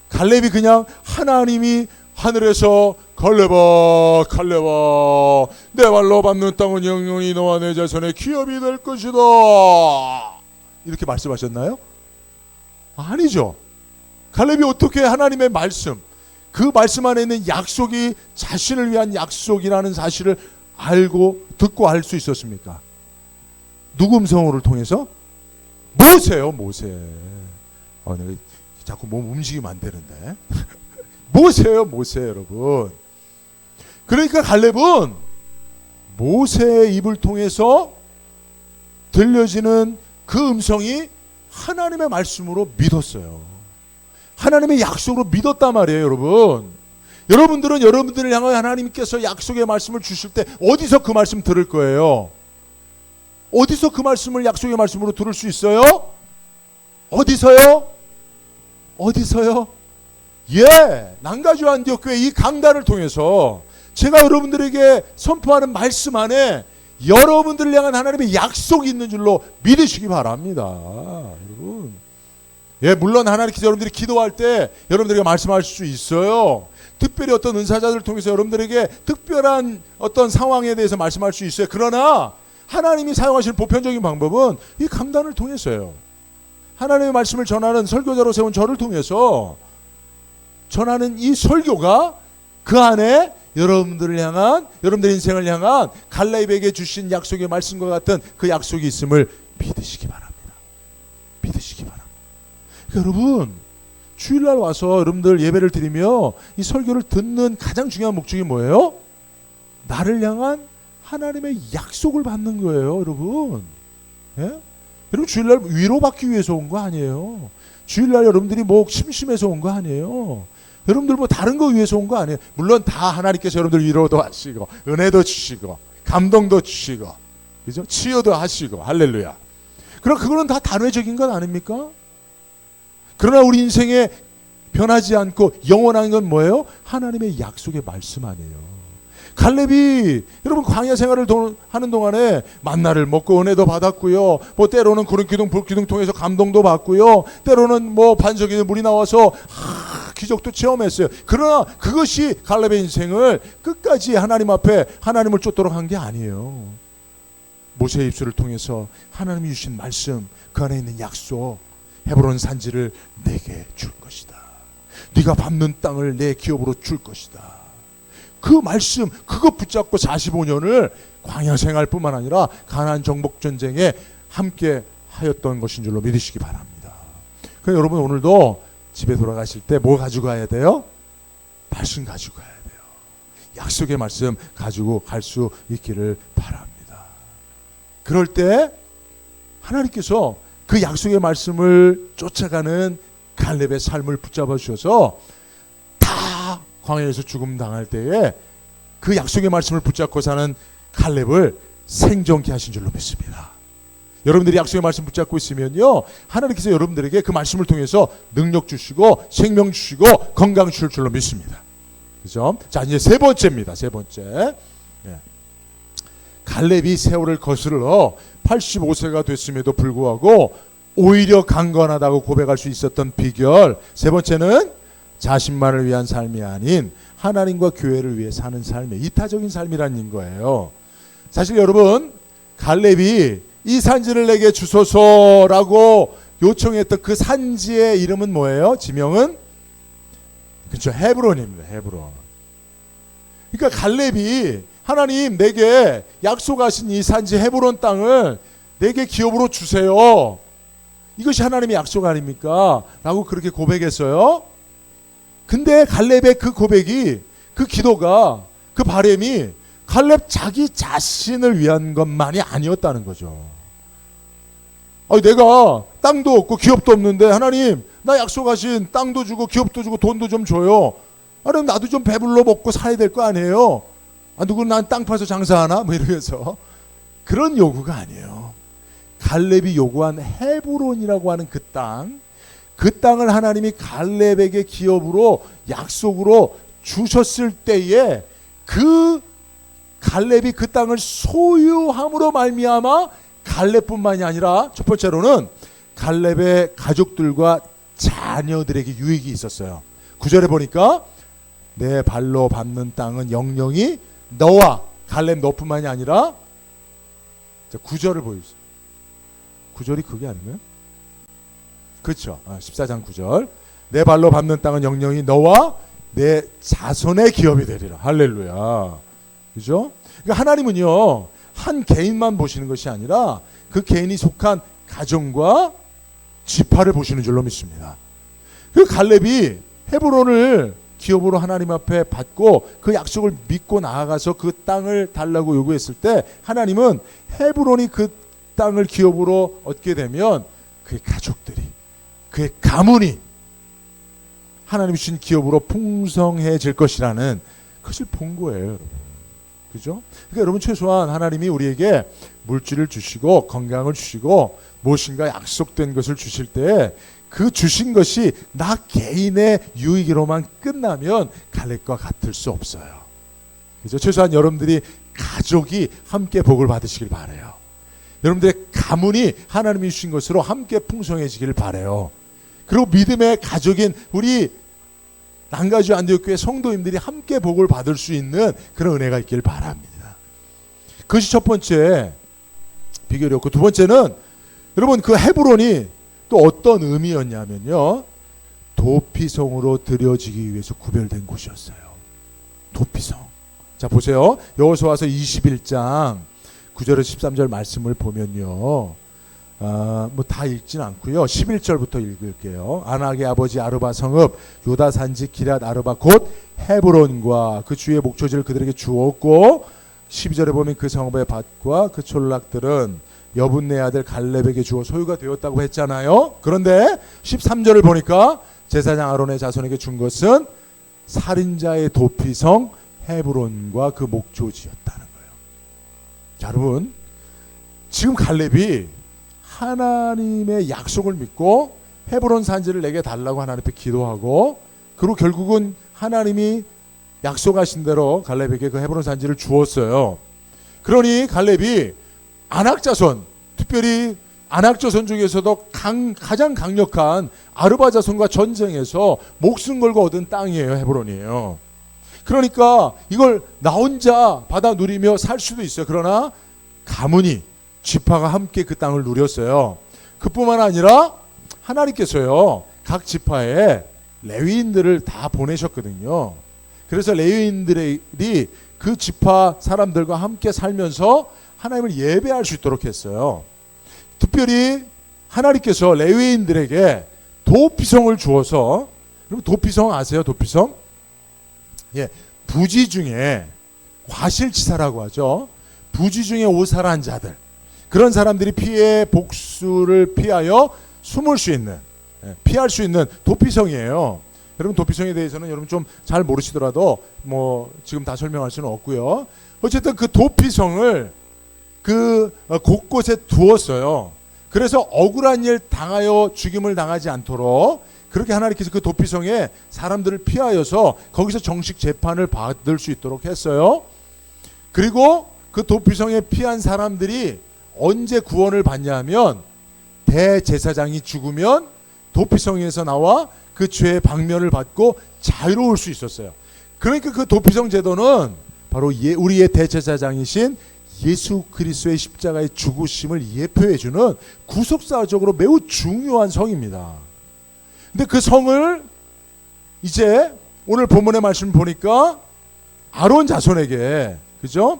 갈렙이 그냥 하나님이 하늘에서 갈렙아 갈렙아 내 발로 밟는 땅은 영영이 너와 내 자손의 기업이 될 것이다, 이렇게 말씀하셨나요? 아니죠. 갈렙이 어떻게 하나님의 말씀, 그 말씀 안에 있는 약속이 자신을 위한 약속이라는 사실을 알고 듣고 알 수 있었습니까? 누구 음성을 통해서? 모세요, 모세. 내가 자꾸 몸 움직이면 안 되는데. 모세요, 모세, 여러분. 그러니까 갈렙은 모세의 입을 통해서 들려지는 그 음성이 하나님의 말씀으로 믿었어요. 하나님의 약속으로 믿었단 말이에요, 여러분. 여러분들은 여러분들을 향하여 하나님께서 약속의 말씀을 주실 때 어디서 그 말씀 들을 거예요? 어디서 그 말씀을 약속의 말씀으로 들을 수 있어요? 어디서요? 어디서요? 예, 난가주 안디옥교회 이 강단을 통해서 제가 여러분들에게 선포하는 말씀 안에 여러분들을 향한 하나님의 약속이 있는 줄로 믿으시기 바랍니다, 여러분. 예, 물론 하나님께서 여러분들이 기도할 때 여러분들에게 말씀하실 수 있어요. 특별히 어떤 은사자들을 통해서 여러분들에게 특별한 어떤 상황에 대해서 말씀할 수 있어요. 그러나 하나님이 사용하시는 보편적인 방법은 이 강단을 통해서요. 하나님의 말씀을 전하는 설교자로 세운 저를 통해서 전하는 이 설교가 그 안에 여러분들을 향한, 여러분들의 인생을 향한 갈렙에게 주신 약속의 말씀과 같은 그 약속이 있음을 믿으시기 바랍니다. 믿으시기 바랍니다. 여러분, 주일날 와서 여러분들 예배를 드리며 이 설교를 듣는 가장 중요한 목적이 뭐예요? 나를 향한 하나님의 약속을 받는 거예요, 여러분. 예? 여러분 주일날 위로받기 위해서 온 거 아니에요. 주일날 여러분들이 뭐 심심해서 온 거 아니에요. 여러분들 뭐 다른 거 위해서 온 거 아니에요. 물론 다 하나님께서 여러분들 위로도 하시고 은혜도 주시고 감동도 주시고 그죠? 치유도 하시고 할렐루야. 그럼 그거는 다 단회적인 건 아닙니까? 그러나 우리 인생에 변하지 않고 영원한 건 뭐예요? 하나님의 약속의 말씀 아니에요. 갈렙이 여러분 광야 생활을 하는 동안에 만나를 먹고 은혜도 받았고요. 뭐 때로는 구름 기둥 불 기둥 통해서 감동도 받고요. 때로는 뭐 반석에 물이 나와서 기적도 체험했어요. 그러나 그것이 갈렙의 인생을 끝까지 하나님 앞에 하나님을 쫓도록 한 게 아니에요. 모세의 입술을 통해서 하나님이 주신 말씀, 그 안에 있는 약속, 헤브론 산지를 내게 줄 것이다. 네가 밟는 땅을 내 기업으로 줄 것이다. 그 말씀, 그거 붙잡고 45년을 광야 생활뿐만 아니라 가나안 정복 전쟁에 함께 하였던 것인 줄로 믿으시기 바랍니다. 그러니까 여러분 오늘도 집에 돌아가실 때 뭐 가지고 가야 돼요? 말씀 가지고 가야 돼요. 약속의 말씀 가지고 갈 수 있기를 바랍니다. 그럴 때 하나님께서 그 약속의 말씀을 쫓아가는 갈렙의 삶을 붙잡아 주셔서 다 광야에서 죽음 당할 때에 그 약속의 말씀을 붙잡고 사는 갈렙을 생존케 하신 줄로 믿습니다. 여러분들이 약속의 말씀 붙잡고 있으면요, 하나님께서 여러분들에게 그 말씀을 통해서 능력 주시고 생명 주시고 건강 주실 줄로 믿습니다. 그죠? 자, 이제 세 번째입니다. 세 번째. 갈렙이 세월을 거슬러 85세가 됐음에도 불구하고 오히려 강건하다고 고백할 수 있었던 비결. 세 번째는 자신만을 위한 삶이 아닌 하나님과 교회를 위해 사는 삶의 이타적인 삶이라는 거예요. 사실 여러분, 갈렙이 이 산지를 내게 주소서라고 요청했던 그 산지의 이름은 뭐예요? 지명은? 그렇죠, 헤브론입니다. 헤브론. 그러니까 갈렙이 하나님 내게 약속하신 이 산지 헤브론 땅을 내게 기업으로 주세요. 이것이 하나님의 약속 아닙니까? 라고 그렇게 고백했어요. 근데 갈렙의 그 고백이, 그 기도가, 그 바람이 갈렙 자기 자신을 위한 것만이 아니었다는 거죠. 아니, 내가 땅도 없고 기업도 없는데 하나님 나 약속하신 땅도 주고 기업도 주고 돈도 좀 줘요. 그럼 나도 좀 배불러 먹고 살아야 될 거 아니에요. 누구는 난 땅 파서 장사하나? 뭐 이러면서. 그런 요구가 아니에요. 갈렙이 요구한 헤브론이라고 하는 그 땅을 하나님이 갈렙에게 기업으로 약속으로 주셨을 때에 그 갈렙이 그 땅을 소유함으로 말미암아 갈렙뿐만이 아니라 첫 번째로는 갈렙의 가족들과 자녀들에게 유익이 있었어요. 9절에 보니까 내 발로 밟는 땅은 영영이 너와 갈렙 너뿐만이 아니라, 9절을 보여주세요. 9절이 그게 아닌가요? 그렇죠. 14장 9절. 내 발로 밟는 땅은 영영이 너와 내 자손의 기업이 되리라. 할렐루야. 그죠? 그러니까 하나님은요, 한 개인만 보시는 것이 아니라 그 개인이 속한 가정과 지파를 보시는 줄로 믿습니다. 그 갈렙이 헤브론을 기업으로 하나님 앞에 받고 그 약속을 믿고 나아가서 그 땅을 달라고 요구했을 때 하나님은 헤브론이 그 땅을 기업으로 얻게 되면 그의 가족들이, 그의 가문이 하나님이 주신 기업으로 풍성해질 것이라는 것을 본 거예요, 여러분. 그죠? 그러니까 여러분, 최소한 하나님이 우리에게 물질을 주시고 건강을 주시고 무엇인가 약속된 것을 주실 때 그 주신 것이 나 개인의 유익으로만 끝나면 갈렙과 같을 수 없어요. 그죠? 최소한 여러분들이 가족이 함께 복을 받으시길 바라요. 여러분들의 가문이 하나님이 주신 것으로 함께 풍성해지길 바라요. 그리고 믿음의 가족인 우리 남가주 안디옥교회 성도님들이 함께 복을 받을 수 있는 그런 은혜가 있길 바랍니다. 그것이 첫 번째 비결이었고, 두 번째는 여러분 그 헤브론이 또 어떤 의미였냐면요, 도피성으로 드려지기 위해서 구별된 곳이었어요. 도피성. 자, 보세요. 여호수아서 21장 9절에서 13절 말씀을 보면요, 뭐 다 읽진 않고요, 11절부터 읽을게요. 아낙의 아버지 아르바 성읍 유다 산지 기럇 아르바 곧 헤브론과 그 주의 목초지를 그들에게 주었고 12절에 보면 그 성읍의 밭과 그 촌락들은 여분네 아들 갈렙에게 주어 소유가 되었다고 했잖아요. 그런데 13절을 보니까 제사장 아론의 자손에게 준 것은 살인자의 도피성 헤브론과 그 목조지였다는 거예요. 자, 여러분, 지금 갈렙이 하나님의 약속을 믿고 헤브론 산지를 내게 달라고 하나님 앞에 기도하고, 그리고 결국은 하나님이 약속하신 대로 갈렙에게 그 헤브론 산지를 주었어요. 그러니 갈렙이 아낙자손, 특별히 아낙자손 중에서도 가장 강력한 아르바 자손과 전쟁에서 목숨 걸고 얻은 땅이에요. 헤브론이에요. 그러니까 이걸 나 혼자 받아 누리며 살 수도 있어요. 그러나 가문이, 지파가 함께 그 땅을 누렸어요. 그뿐만 아니라 하나님께서요, 각 지파에 레위인들을 다 보내셨거든요. 그래서 레위인들이 그 지파 사람들과 함께 살면서 하나님을 예배할 수 있도록 했어요. 특별히 하나님께서 레위인들에게 도피성을 주어서, 여러분 도피성 아세요? 도피성? 예, 부지 중에 과실치사라고 하죠. 부지 중에 오살한 자들, 그런 사람들이 피해 복수를 피하여 숨을 수 있는, 피할 수 있는 도피성이에요. 여러분 도피성에 대해서는 여러분 좀 잘 모르시더라도 뭐 지금 다 설명할 수는 없고요. 어쨌든 그 도피성을 그 곳곳에 두었어요. 그래서 억울한 일 당하여 죽임을 당하지 않도록 그렇게 하나님께서 그 도피성에 사람들을 피하여서 거기서 정식 재판을 받을 수 있도록 했어요. 그리고 그 도피성에 피한 사람들이 언제 구원을 받냐면 대제사장이 죽으면 도피성에서 나와 그 죄의 방면을 받고 자유로울 수 있었어요. 그러니까 그 도피성 제도는 바로 우리의 대제사장이신 예수 그리스도의 십자가의 죽으심을 예표해주는 구속사적으로 매우 중요한 성입니다. 근데 그 성을 이제 오늘 본문의 말씀 보니까 아론 자손에게, 그죠?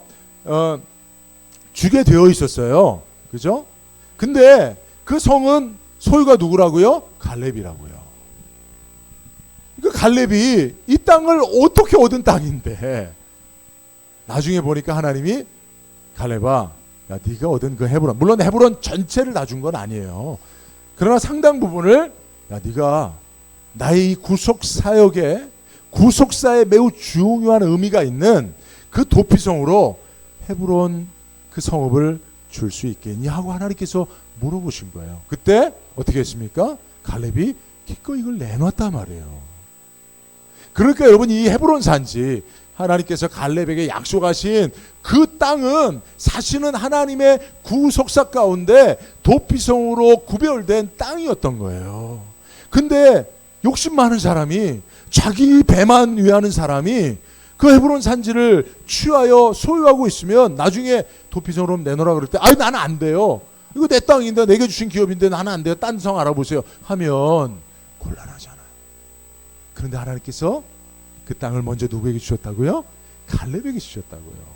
주게 되어 있었어요. 그죠? 근데 그 성은 소유가 누구라고요? 갈렙이라고요. 그 갈렙이 이 땅을 어떻게 얻은 땅인데, 나중에 보니까 하나님이 갈렙아, 야, 네가 얻은 그 헤브론, 물론 헤브론 전체를 다 준 건 아니에요. 그러나 상당 부분을, 야, 네가 나의 이 구속 사역에, 구속사에 매우 중요한 의미가 있는 그 도피성으로 헤브론 그 성읍을 줄 수 있겠니? 하고 하나님께서 물어보신 거예요. 그때 어떻게 했습니까? 갈렙이 기꺼이 이걸 내놨단 말이에요. 그러니까 여러분, 이 헤브론 산지, 하나님께서 갈렙에게 약속하신 그 땅은 사실은 하나님의 구속사 가운데 도피성으로 구별된 땅이었던 거예요. 근데 욕심 많은 사람이, 자기 배만 위하는 사람이 그 헤브론 산지를 취하여 소유하고 있으면 나중에 도피성으로 내놓으라 그럴 때, 아니 나는 안 돼요, 이거 내 땅인데, 내게 주신 기업인데 나는 안 돼요, 딴 성 알아보세요 하면 곤란하잖아요. 그런데 하나님께서 그 땅을 먼저 누구에게 주셨다고요? 갈렙에게 주셨다고요.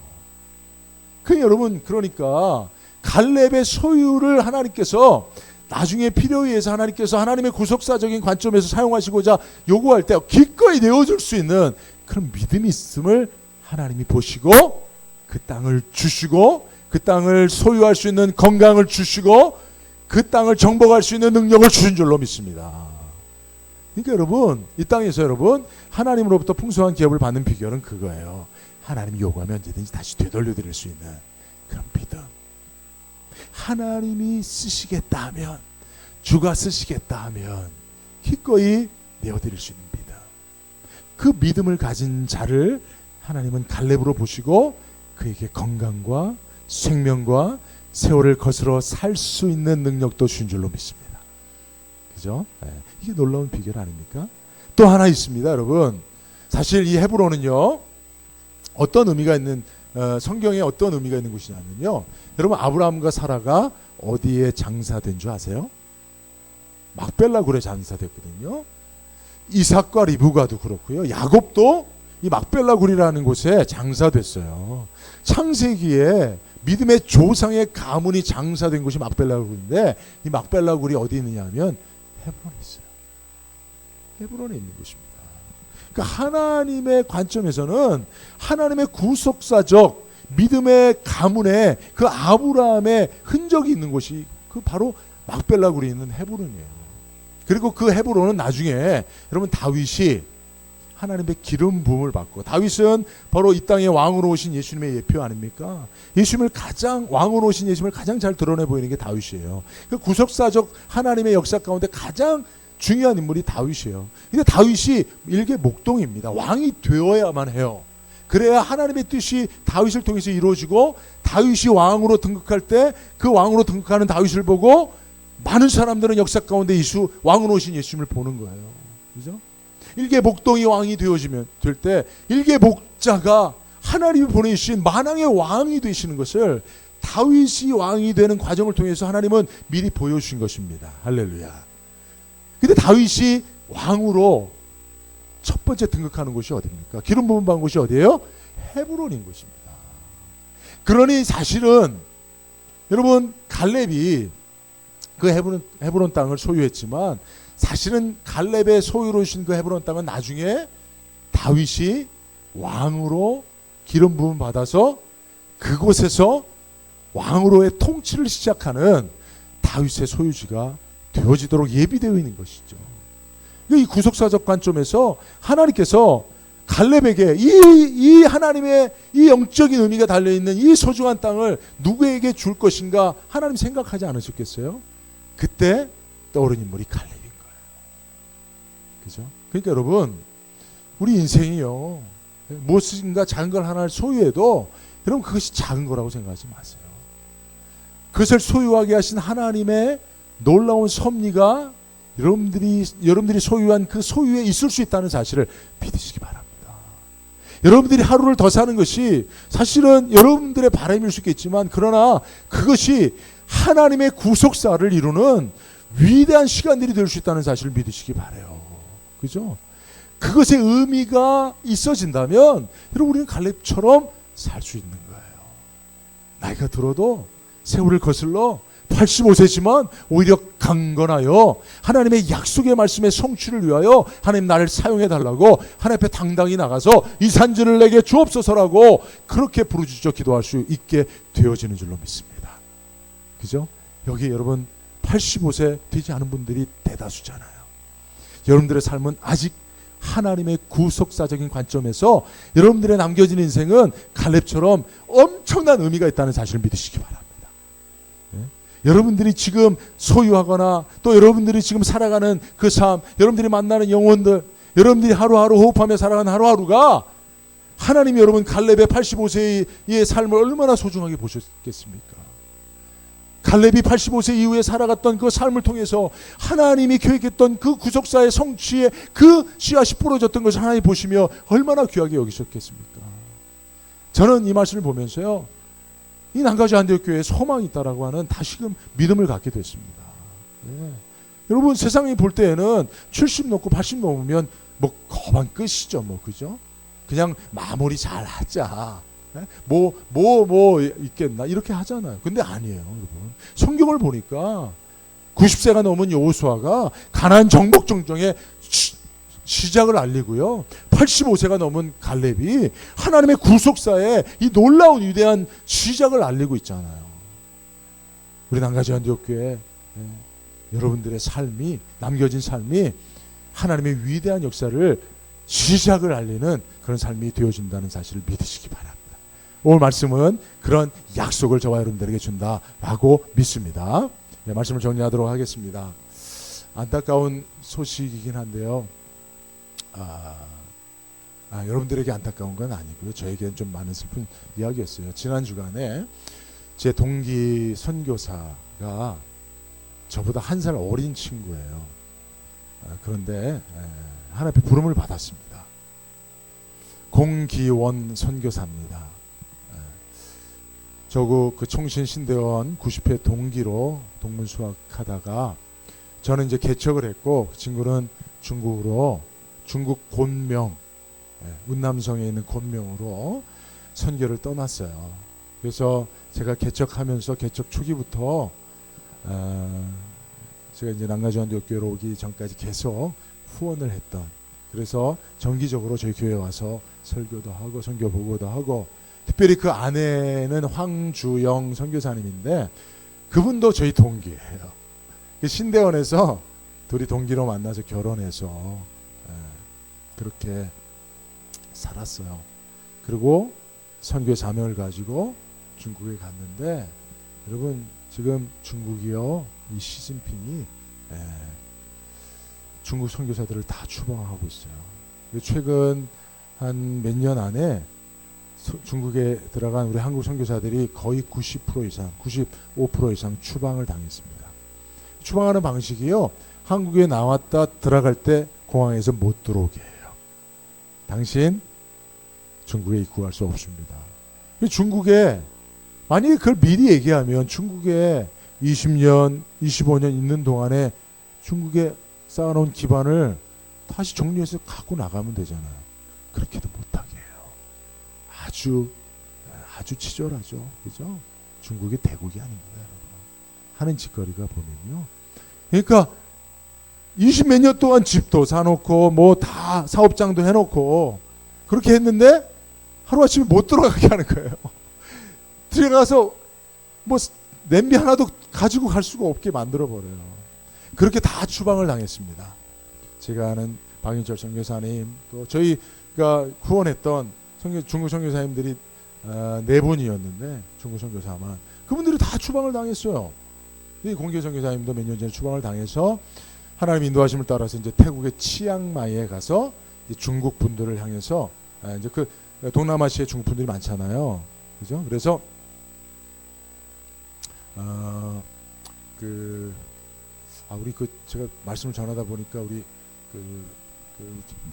여러분, 그러니까 갈렙의 소유를 하나님께서 나중에 필요에 의해서 하나님께서 하나님의 구속사적인 관점에서 사용하시고자 요구할 때 기꺼이 내어줄 수 있는 그런 믿음이 있음을 하나님이 보시고 그 땅을 주시고, 그 땅을 소유할 수 있는 건강을 주시고, 그 땅을 정복할 수 있는 능력을 주신 줄로 믿습니다. 그러니까 여러분, 이 땅에서 여러분 하나님으로부터 풍성한 기업을 받는 비결은 그거예요. 하나님이 요구하면 언제든지 다시 되돌려드릴 수 있는 그런 믿음. 하나님이 쓰시겠다 하면, 주가 쓰시겠다 하면 기꺼이 내어드릴 수 있는 믿음. 그 믿음을 가진 자를 하나님은 갈렙으로 보시고 그에게 건강과 생명과 세월을 거스러 살 수 있는 능력도 주신 줄로 믿습니다. 그죠? 네. 이게 놀라운 비결 아닙니까? 또 하나 있습니다, 여러분. 사실 이 헤브론은요, 어떤 의미가 있는, 성경에 어떤 의미가 있는 곳이냐면요, 여러분 아브라함과 사라가 어디에 장사된 줄 아세요? 막벨라 굴에 장사됐거든요. 이삭과 리브가도 그렇고요, 야곱도 이 막벨라 굴이라는 곳에 장사됐어요. 창세기에 믿음의 조상의 가문이 장사된 곳이 막벨라 굴인데, 이 막벨라 굴이 어디 있느냐 하면 헤브론에 있어요. 헤브론에 있는 곳입니다. 그러니까 하나님의 관점에서는 하나님의 구속사적 믿음의 가문에 그 아브라함의 흔적이 있는 곳이 그 바로 막벨라굴에 있는 헤브론이에요. 그리고 그 헤브론은 나중에 여러분 다윗이 하나님의 기름 부음을 받고, 다윗은 바로 이 땅에 왕으로 오신 예수님의 예표 아닙니까? 예수님을 가장, 왕으로 오신 예수님을 가장 잘 드러내 보이는 게 다윗이에요. 그 구속사적 하나님의 역사 가운데 가장 중요한 인물이 다윗이에요. 근데 다윗이 일개 목동입니다. 왕이 되어야만 해요. 그래야 하나님의 뜻이 다윗을 통해서 이루어지고, 다윗이 왕으로 등극할 때 그 왕으로 등극하는 다윗을 보고 많은 사람들은 역사 가운데 왕으로 오신 예수님을 보는 거예요. 그죠? 일개 목동이 왕이 되어지면 될 때 일개 목자가 하나님이 보내주신 만왕의 왕이 되시는 것을 다윗이 왕이 되는 과정을 통해서 하나님은 미리 보여주신 것입니다. 할렐루야. 근데 다윗이 왕으로 첫 번째 등극하는 곳이 어디입니까? 기름 부음 받은 곳이 어디예요? 헤브론인 곳입니다. 그러니 사실은 여러분 갈렙이 그 헤브론 땅을 소유했지만, 사실은 갈렙의 소유로 주신 그 헤브론 땅은 나중에 다윗이 왕으로 기름 부음 받아서 그곳에서 왕으로의 통치를 시작하는 다윗의 소유지가 되어지도록 예비되어 있는 것이죠. 이 구속사적 관점에서 하나님께서 갈렙에게 이 하나님의 이 영적인 의미가 달려있는 이 소중한 땅을 누구에게 줄 것인가 하나님 생각하지 않으셨겠어요? 그때 떠오른 인물이 갈렙인 거예요. 그죠? 그러니까 여러분, 우리 인생이요, 무엇인가 작은 걸 하나를 소유해도 여러분 그것이 작은 거라고 생각하지 마세요. 그것을 소유하게 하신 하나님의 놀라운 섭리가 여러분들이 소유한 그 소유에 있을 수 있다는 사실을 믿으시기 바랍니다. 여러분들이 하루를 더 사는 것이 사실은 여러분들의 바람일 수 있겠지만, 그러나 그것이 하나님의 구속사를 이루는 위대한 시간들이 될 수 있다는 사실을 믿으시기 바라요. 그죠? 그것의 의미가 있어진다면 여러분 우리는 갈렙처럼 살 수 있는 거예요. 나이가 들어도 세월을 거슬러 85세지만 오히려 강건하여 하나님의 약속의 말씀의 성취를 위하여 하나님 나를 사용해 달라고 하나님 앞에 당당히 나가서 이 산지를 내게 주옵소서라고 그렇게 부르짖어 기도할 수 있게 되어지는 줄로 믿습니다. 그죠? 여기 여러분 85세 되지 않은 분들이 대다수잖아요. 여러분들의 삶은 아직 하나님의 구속사적인 관점에서 여러분들의 남겨진 인생은 갈렙처럼 엄청난 의미가 있다는 사실을 믿으시기 바랍니다. 여러분들이 지금 소유하거나 또 여러분들이 지금 살아가는 그 삶, 여러분들이 만나는 영혼들, 여러분들이 하루하루 호흡하며 살아가는 하루하루가 하나님이 여러분 갈렙의 85세의 삶을 얼마나 소중하게 보셨겠습니까? 갈렙이 85세 이후에 살아갔던 그 삶을 통해서 하나님이 계획했던 그 구속사의 성취에 그 씨앗이 뿌려졌던 것을 하나님 보시며 얼마나 귀하게 여기셨겠습니까? 저는 이 말씀을 보면서요, 이 남가주 안디옥교회에 소망이 있다라고 하는 다시금 믿음을 갖게 됐습니다. 네. 여러분 세상이 볼 때에는 70 넘고 80 넘으면 뭐 거반 끝이죠, 뭐 그죠? 그냥 마무리 잘 하자. 네? 뭐 있겠나 이렇게 하잖아요. 근데 아니에요, 여러분. 성경을 보니까 90세가 넘은 여호수아가 가나안 정복 정정의 시작을 알리고요, 85세가 넘은 갈렙이 하나님의 구속사에 이 놀라운 위대한 시작을 알리고 있잖아요. 우리 남가주 안디옥교회 여러분들의 삶이, 남겨진 삶이 하나님의 위대한 역사를 시작을 알리는 그런 삶이 되어진다는 사실을 믿으시기 바랍니다. 오늘 말씀은 그런 약속을 저와 여러분들에게 준다라고 믿습니다. 네, 말씀을 정리하도록 하겠습니다. 안타까운 소식이긴 한데요, 여러분들에게 안타까운 건 아니고요, 저에게는 좀 많은 슬픈 이야기였어요. 지난 주간에 제 동기 선교사가 저보다 한 살 어린 친구예요. 그런데 하나님 앞에 부름을 받았습니다. 공기원 선교사입니다. 저구 그 총신 신대원 90회 동기로 동문 수학하다가 저는 이제 개척을 했고, 그 친구는 중국 곤명, 운남성에 있는 곤명으로 선교를 떠났어요. 그래서 제가 개척하면서 개척 초기부터 제가 이제 남가주 안디옥교회로 오기 전까지 계속 후원을 했던, 그래서 정기적으로 저희 교회에 와서 설교도 하고 선교 보고도 하고 특별히 그 아내는 황주영 선교사님인데 그분도 저희 동기예요. 그 신대원에서 둘이 동기로 만나서 결혼해서 그렇게 살았어요. 그리고 선교 사명을 가지고 중국에 갔는데 여러분 지금 중국이요 이 시진핑이 중국 선교사들을 다 추방하고 있어요. 최근 한 몇 년 안에 중국에 들어간 우리 한국 선교사들이 거의 90% 이상, 95% 이상 추방을 당했습니다. 추방하는 방식이요. 한국에 나왔다 들어갈 때 공항에서 못 들어오게 해요. 당신 중국에 입국할 수 없습니다. 중국에 만약에 그걸 미리 얘기하면 중국에 20년, 25년 있는 동안에 중국에 쌓아놓은 기반을 다시 정리해서 갖고 나가면 되잖아요. 그렇게도 못하게 해요. 아주 치졸하죠. 그죠? 중국이 대국이 아닙니다, 여러분. 하는 짓거리가 보면요. 그러니까 20몇 년 동안 집도 사놓고 뭐 다 사업장도 해놓고 그렇게 했는데 하루아침에 못 들어가게 하는 거예요. 들어가서 뭐 냄비 하나도 가지고 갈 수가 없게 만들어버려요. 그렇게 다 추방을 당했습니다. 제가 아는 박인철 선교사님 또 저희가 후원했던 중국 선교사님들이 4분이었는데 중국 선교사만 그분들이 다 추방을 당했어요. 이 공개 선교사님도 몇 년 전에 추방을 당해서 하나님 인도하심을 따라서 이제 태국의 치앙마이에 가서 중국 분들을 향해서 이제 그 동남아시아에 중국 분들이 많잖아요. 그죠? 그래서 우리 제가 말씀을 전하다 보니까 우리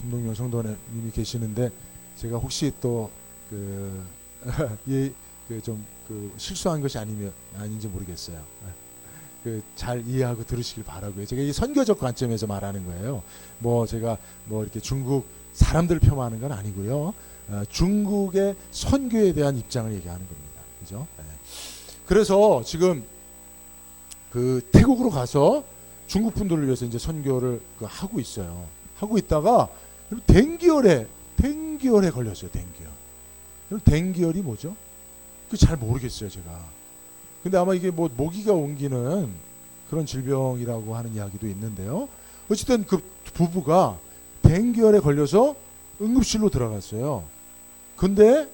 김동영 성도님이 계시는데 제가 혹시 또 실수한 것이 아닌지 모르겠어요. 잘 이해하고 들으시길 바라고요. 제가 이 선교적 관점에서 말하는 거예요. 뭐 제가 뭐 이렇게 중국 사람들을 폄하하는 건 아니고요. 중국의 선교에 대한 입장을 얘기하는 겁니다. 그죠? 그래서 지금 태국으로 가서 중국 분들을 위해서 이제 선교를 하고 있어요. 하고 있다가 댕기열에 걸렸어요. 댕기열이 뭐죠? 잘 모르겠어요, 제가. 근데 아마 이게 뭐 모기가 옮기는 그런 질병이라고 하는 이야기도 있는데요. 어쨌든 그 부부가 댕기열에 걸려서 응급실로 들어갔어요. 근데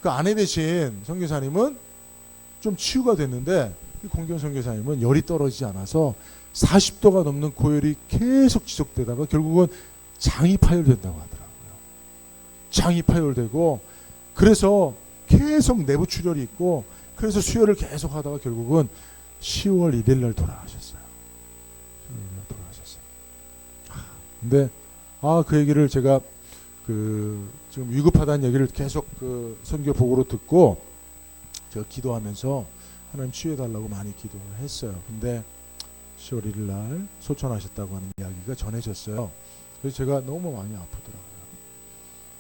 그 아내 대신 선교사님은 좀 치유가 됐는데 공경 선교사님은 열이 떨어지지 않아서 40도가 넘는 고열이 계속 지속되다가 결국은 장이 파열된다고 하더라고요. 장이 파열되고 그래서 계속 내부 출혈이 있고 그래서 수혈을 계속 하다가 결국은 10월 1일 날 돌아가셨어요. 근데 그 얘기를 제가 지금 위급하다는 얘기를 계속 선교 보고로 듣고 제가 기도하면서 하나님 치유해달라고 많이 기도를 했어요. 근데 10월 1일 날 소천하셨다고 하는 이야기가 전해졌어요. 그래서 제가 너무 많이 아프더라고요.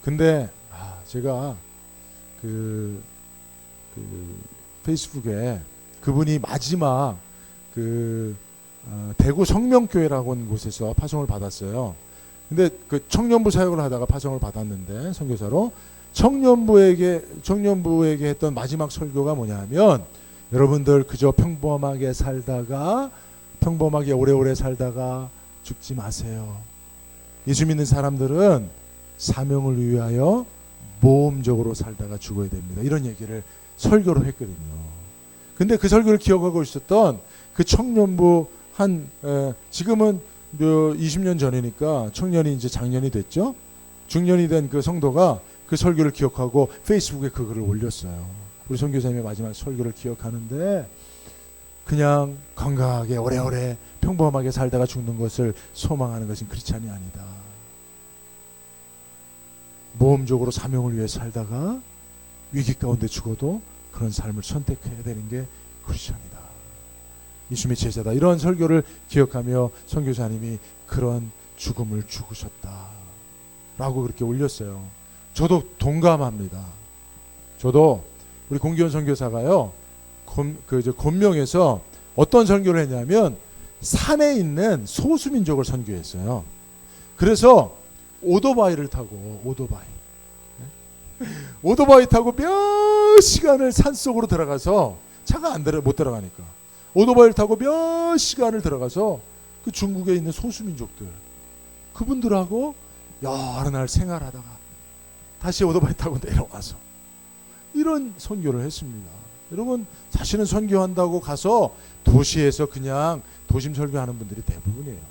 근데 제가 페이스북에 그분이 마지막 대구 성명교회라고 하는 곳에서 파송을 받았어요. 근데 청년부 사역을 하다가 파송을 받았는데 선교사로 청년부에게 했던 마지막 설교가 뭐냐면 여러분들 그저 평범하게 살다가 평범하게 오래오래 살다가 죽지 마세요. 예수 믿는 사람들은 사명을 위하여 모험적으로 살다가 죽어야 됩니다. 이런 얘기를 설교를 했거든요. 근데 그 설교를 기억하고 있었던 그 청년부 지금은 20년 전이니까 청년이 이제 작년이 됐죠. 중년이 된 그 성도가 그 설교를 기억하고 페이스북에 그 글을 올렸어요. 우리 선교사님의 마지막 설교를 기억하는데 그냥 건강하게 오래오래 평범하게 살다가 죽는 것을 소망하는 것은 크리스찬이 아니다. 모험적으로 사명을 위해 살다가 위기 가운데 죽어도 그런 삶을 선택해야 되는 게 크리스찬이다. 예수님의 제자다. 이런 설교를 기억하며 선교사님이 그런 죽음을 죽으셨다 라고 그렇게 올렸어요. 저도 동감합니다. 저도 우리 공기원 선교사가요 곤명에서 어떤 선교를 했냐면 산에 있는 소수민족을 선교했어요. 그래서 오토바이를 타고 오토바이 타고 몇 시간을 산속으로 들어가서 차가 못 들어가니까 오토바이를 타고 몇 시간을 들어가서 그 중국에 있는 소수민족들 그분들하고 여러 날 생활하다가 다시 오토바이 타고 내려와서 이런 선교를 했습니다. 여러분 자신은 선교한다고 가서 도시에서 그냥 도심 설교하는 분들이 대부분이에요.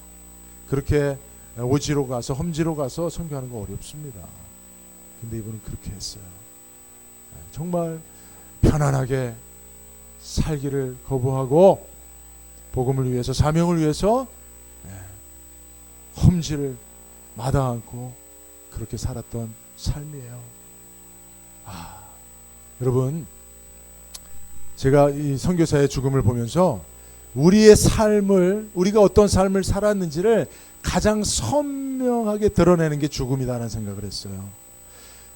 그렇게 오지로 가서 험지로 가서 선교하는 거 어렵습니다. 근데 이분은 그렇게 했어요. 정말 편안하게 살기를 거부하고 복음을 위해서 사명을 위해서 험지를 마다 않고 그렇게 살았던 삶이에요. 여러분 제가 이 선교사의 죽음을 보면서 우리의 삶을 우리가 어떤 삶을 살았는지를 가장 선명하게 드러내는 게 죽음이라는 생각을 했어요.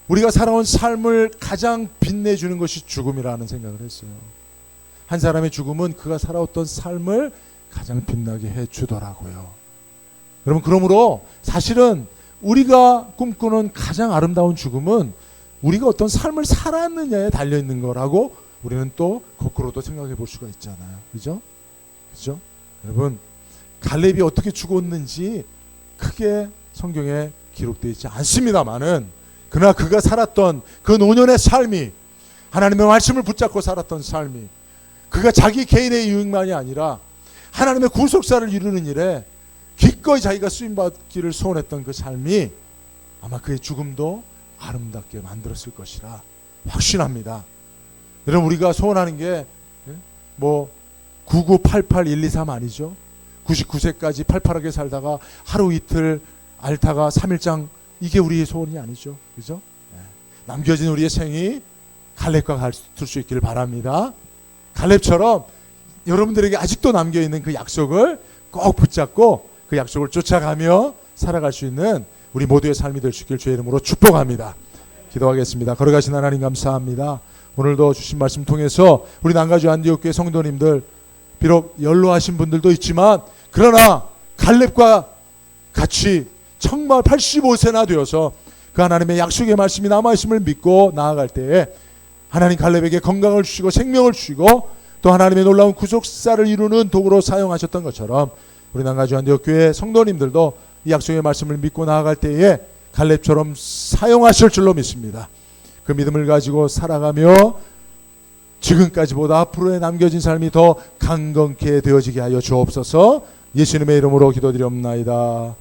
우리가 살아온 삶을 가장 빛내주는 것이 죽음이라는 생각을 했어요. 한 사람의 죽음은 그가 살아왔던 삶을 가장 빛나게 해주더라고요. 여러분 그러므로 사실은 우리가 꿈꾸는 가장 아름다운 죽음은 우리가 어떤 삶을 살았느냐에 달려있는 거라고 우리는 또 거꾸로도 생각해 볼 수가 있잖아요. 그죠? 그죠? 여러분 갈렙이 어떻게 죽었는지 크게 성경에 기록되어 있지 않습니다만은 그러나 그가 살았던 그 노년의 삶이 하나님의 말씀을 붙잡고 살았던 삶이 그가 자기 개인의 유익만이 아니라 하나님의 구속사를 이루는 일에 기꺼이 자기가 쓰임받기를 소원했던 그 삶이 아마 그의 죽음도 아름답게 만들었을 것이라 확신합니다. 여러분 우리가 소원하는 게 뭐 9988123 아니죠. 99세까지 팔팔하게 살다가 하루 이틀 앓다가 3일장 이게 우리의 소원이 아니죠. 그죠? 남겨진 우리의 생이 갈렙과 같을 수 있기를 바랍니다. 갈렙처럼 여러분들에게 아직도 남겨있는 그 약속을 꼭 붙잡고 그 약속을 쫓아가며 살아갈 수 있는 우리 모두의 삶이 될 수 있길 주의 이름으로 축복합니다. 기도하겠습니다. 걸어가신 하나님 감사합니다. 오늘도 주신 말씀 통해서 우리 남가주 안디옥교회 성도님들 비록 연로하신 분들도 있지만 그러나 갈렙과 같이 정말 85세나 되어서 그 하나님의 약속의 말씀이 남아있음을 믿고 나아갈 때에 하나님 갈렙에게 건강을 주시고 생명을 주시고 또 하나님의 놀라운 구속사를 이루는 도구로 사용하셨던 것처럼 우리 남가주 안디옥교회 성도님들도 이 약속의 말씀을 믿고 나아갈 때에 갈렙처럼 사용하실 줄로 믿습니다. 그 믿음을 가지고 살아가며 지금까지보다 앞으로에 남겨진 삶이 더 강건케 되어지게 하여 주옵소서. 예수님의 이름으로 기도드리옵나이다.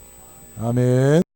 아멘.